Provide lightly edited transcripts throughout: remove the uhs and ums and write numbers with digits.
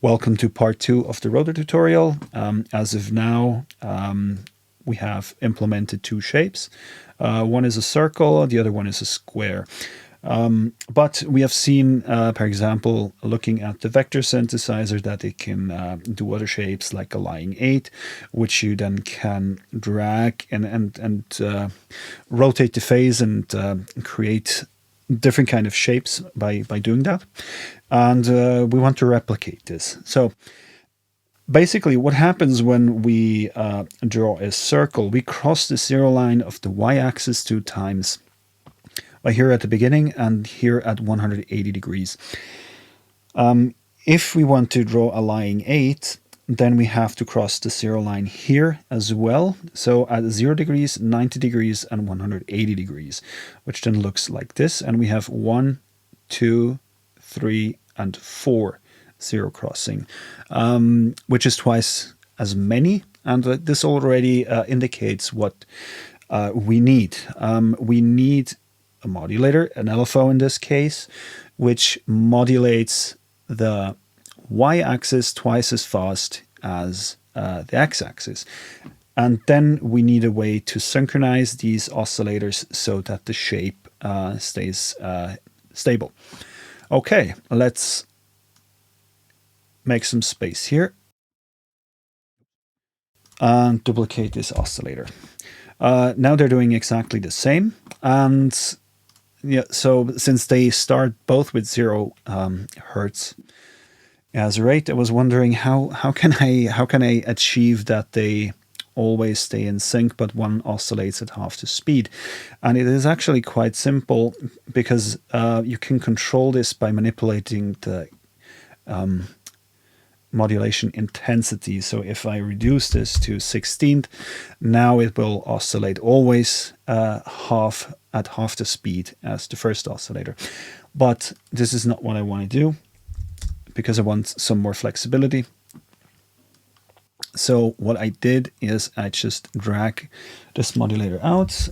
Welcome to part 2 of the rotor tutorial. As of now, we have implemented 2 shapes. One is a circle, the other one is a square. But we have seen, for example, looking at the vector synthesizer, that it can do other shapes like a lying 8, which you then can drag and rotate the phase and create different kind of shapes by doing that. And we want to replicate this. So basically what happens when we draw a circle, we cross the 0 line of the y-axis 2 times. Here at the beginning and here at 180 degrees. If we want to draw a lying 8, then we have to cross the 0 line here as well. So at 0 degrees, 90 degrees, and 180 degrees, which then looks like this. And we have 1, 2, 3, and 4 0 crossing, which is twice as many. And this already indicates what we need. We need a modulator, an LFO in this case, which modulates the y-axis twice as fast as the x-axis. And then we need a way to synchronize these oscillators so that the shape stays stable. Okay, let's make some space here and duplicate this oscillator. Now they're doing exactly the same. And yeah, so since they start both with 0 hertz as a rate, I was wondering how can I achieve that they always stay in sync, but one oscillates at half the speed. And it is actually quite simple, because you can control this by manipulating the modulation intensity. So if I reduce this to 16th, now it will oscillate always at half the speed as the first oscillator. But this is not what I want to do, because I want some more flexibility. So what I did is I just drag this modulator out,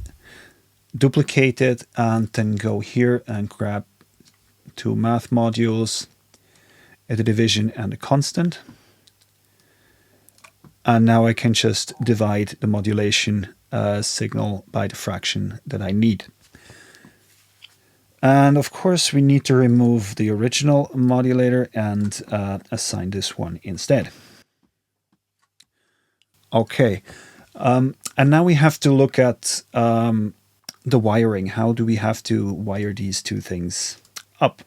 duplicate it, and then go here and grab 2 math modules, the division and the constant. And now I can just divide the modulation signal by the fraction that I need. And of course we need to remove the original modulator and assign this one instead. Okay, and now we have to look at the wiring. How do we have to wire these 2 things up?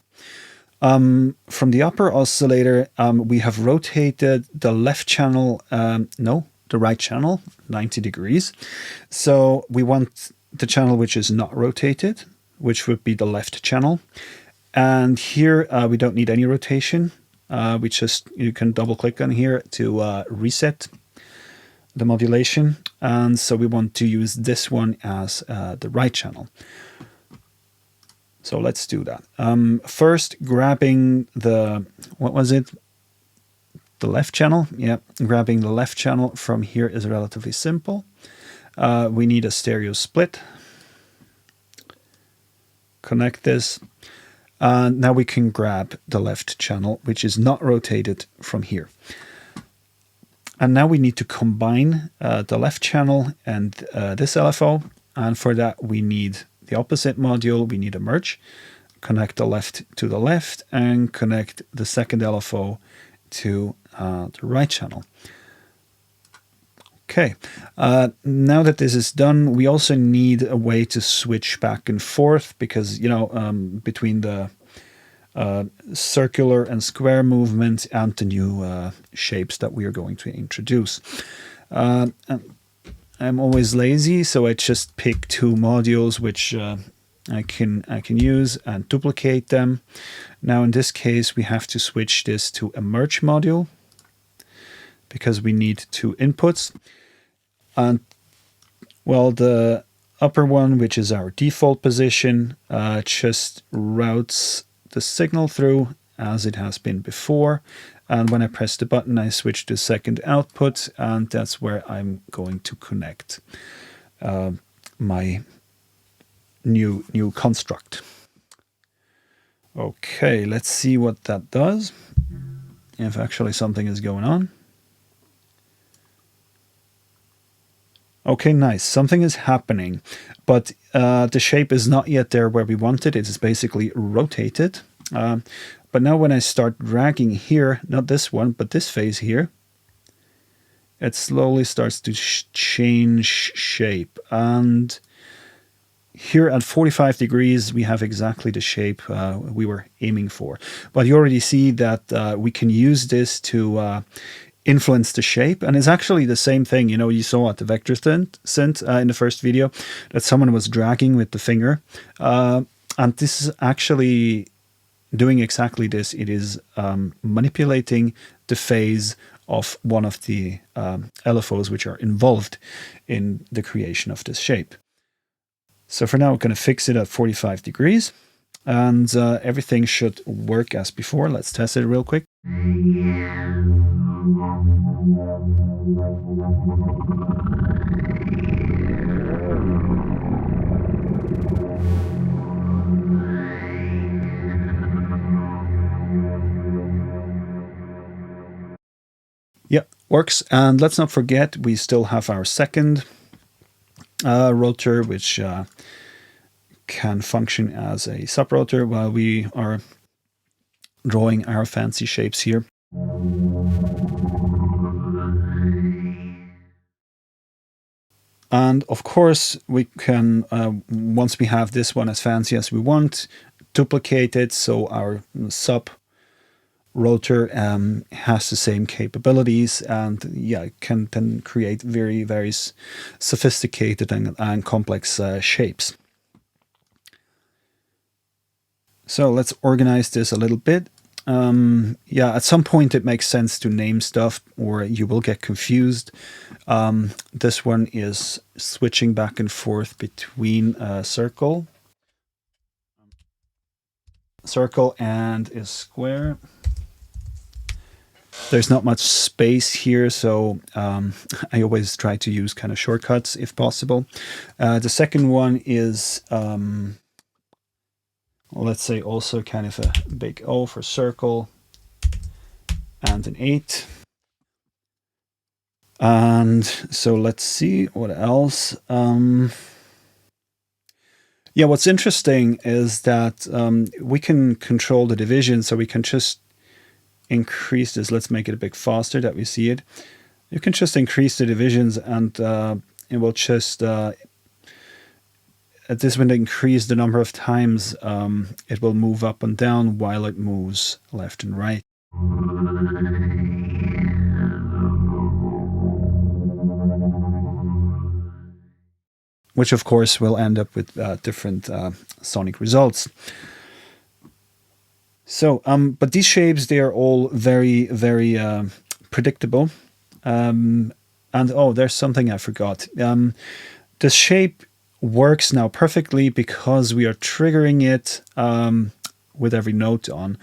From the upper oscillator, we have rotated the left channel, the right channel, 90 degrees. So we want the channel which is not rotated, which would be the left channel. And here we don't need any rotation. You can double click on here to reset the modulation. And so we want to use this one as the right channel. So let's do that. First, grabbing the, what was it? The left channel. Yeah, grabbing the left channel from here is relatively simple. We need a stereo split. Connect this. Now we can grab the left channel, which is not rotated, from here. And now we need to combine the left channel and this LFO. And for that, we need the opposite module. We need a merge. Connect the left to the left and connect the second LFO to the right channel. Okay, now that this is done, we also need a way to switch back and forth, because, you know, between the circular and square movement and the new shapes that we are going to introduce. I'm always lazy, so I just pick 2 modules which I can use and duplicate them. Now in this case we have to switch this to a merge module, because we need 2 inputs. And well, the upper one, which is our default position, just routes the signal through as it has been before. And when I press the button, I switch to second output, and that's where I'm going to connect my new construct. Okay, let's see what that does. if actually something is going on. Okay, nice. Something is happening, but the shape is not yet there where we want it. It is basically rotated. But now when I start dragging here, not this one, but this face here, it slowly starts to change shape. And here at 45 degrees, we have exactly the shape we were aiming for. But you already see that we can use this to influence the shape. And it's actually the same thing, you know, you saw at the vector synth in the first video that someone was dragging with the finger. And this is actually doing exactly this. It is manipulating the phase of one of the LFOs which are involved in the creation of this shape. So for now, we're going to fix it at 45 degrees and everything should work as before. Let's test it real quick. Yeah, works. And let's not forget, we still have our second rotor, which can function as a subrotor while we are drawing our fancy shapes here. And of course, we can, once we have this one as fancy as we want, duplicate it so our sub rotor has the same capabilities, and yeah, can then create very, very sophisticated and complex shapes. So let's organize this a little bit. Yeah, at some point it makes sense to name stuff or you will get confused. This one is switching back and forth between circle and a square. There's not much space here, so I always try to use kind of shortcuts if possible. The second one is, let's say, also kind of a big O for circle and an 8. And so let's see what else. Yeah, what's interesting is that we can control the division, so we can just increase this. Let's make it a bit faster that we see it. You can just increase the divisions and it will just this will increase the number of times it will move up and down while it moves left and right. Which of course will end up with different sonic results. So, but these shapes, they are all very, very predictable. And oh, there's something I forgot. The shape works now perfectly because we are triggering it with every note on.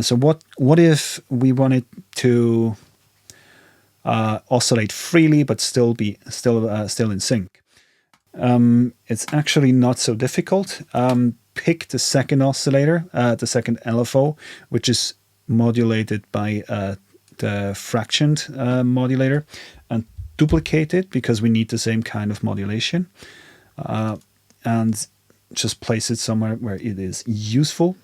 So what if we wanted to oscillate freely but still in sync? It's actually not so difficult. Pick the second oscillator, the second LFO, which is modulated by the fractioned modulator, and duplicate it because we need the same kind of modulation, and just place it somewhere where it is useful.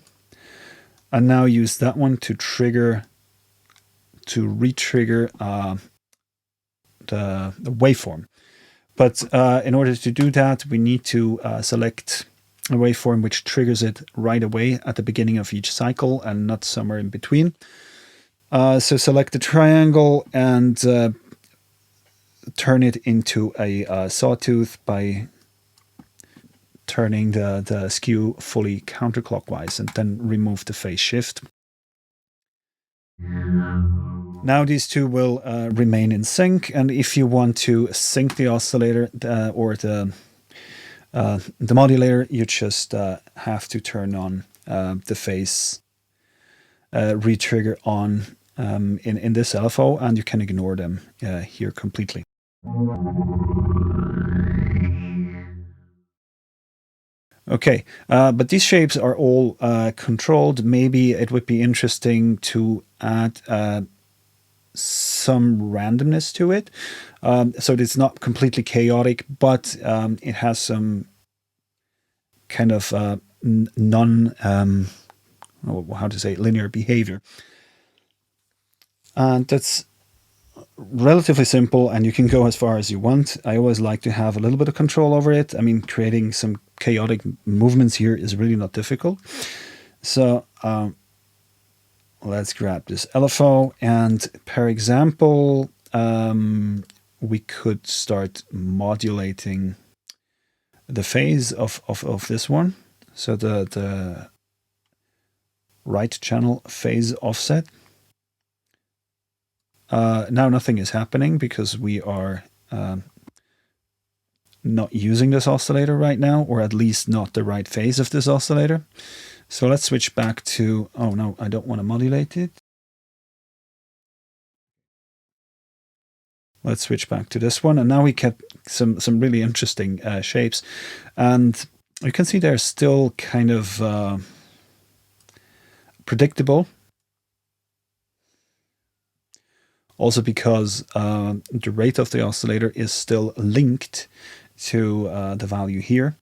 And now use that one to re-trigger the waveform. But in order to do that, we need to select a waveform which triggers it right away at the beginning of each cycle and not somewhere in between. So select the triangle and turn it into a sawtooth by turning the skew fully counterclockwise, and then remove the phase shift. Now these two will remain in sync, and if you want to sync the oscillator or the modulator, you just have to turn on the phase retrigger on in this LFO, and you can ignore them here completely. Okay, but these shapes are all controlled. Maybe it would be interesting to add some randomness to it. So it's not completely chaotic, but it has some kind of linear behavior. And that's relatively simple, and you can go as far as you want. I always like to have a little bit of control over it. I mean, creating some chaotic movements here is really not difficult. So let's grab this LFO, and per example, we could start modulating the phase of this one. So the right channel phase offset. Now nothing is happening because we are not using this oscillator right now, or at least not the right phase of this oscillator. So let's switch back to, oh no, I don't want to modulate it. Let's switch back to this one, and now we get some really interesting shapes. And you can see they're still kind of predictable. Also because the rate of the oscillator is still linked to the value here.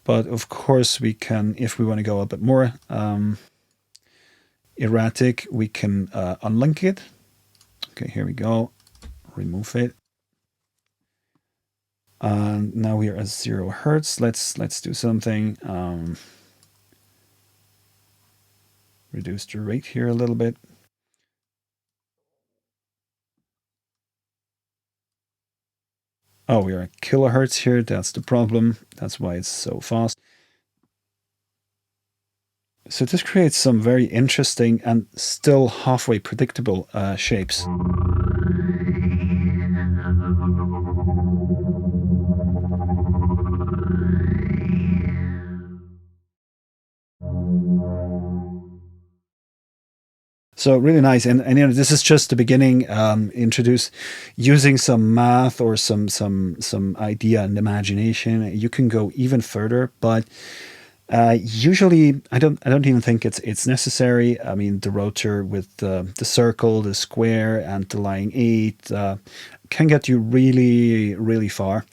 But of course we can, if we want to go a bit more erratic, we can unlink it. Okay, here we go. Remove it. And now we are at 0 hertz. Let's do something. Reduce the rate here a little bit. Oh, we are at kilohertz here. That's the problem. That's why it's so fast. So this creates some very interesting and still halfway predictable shapes. So really nice, and you know, this is just the beginning. Introduce using some math or some idea and imagination. You can go even further, but usually I don't even think it's necessary. I mean, the rotor with the circle, the square, and the line 8 can get you really far,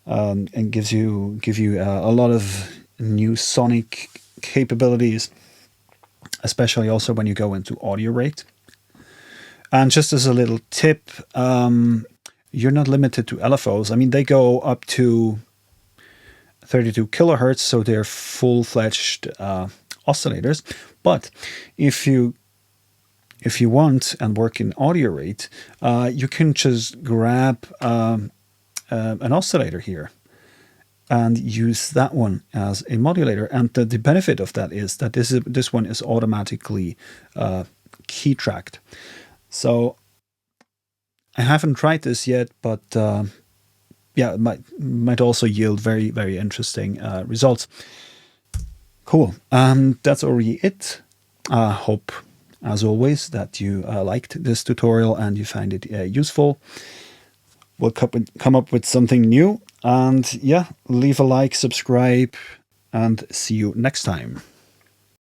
and give you a lot of new sonic capabilities, especially also when you go into audio rate. And just as a little tip, you're not limited to LFOs. I mean, they go up to 32 kilohertz, so they're full-fledged oscillators. But if you want and work in audio rate, you can just grab an oscillator here and use that one as a modulator. And the benefit of that is that this one is automatically key tracked. So I haven't tried this yet, but yeah, it might also yield very interesting results. Cool. That's already it. Hope, as always, that you liked this tutorial and you find it useful. We'll come up with something new. And yeah, leave a like, subscribe, and see you next time.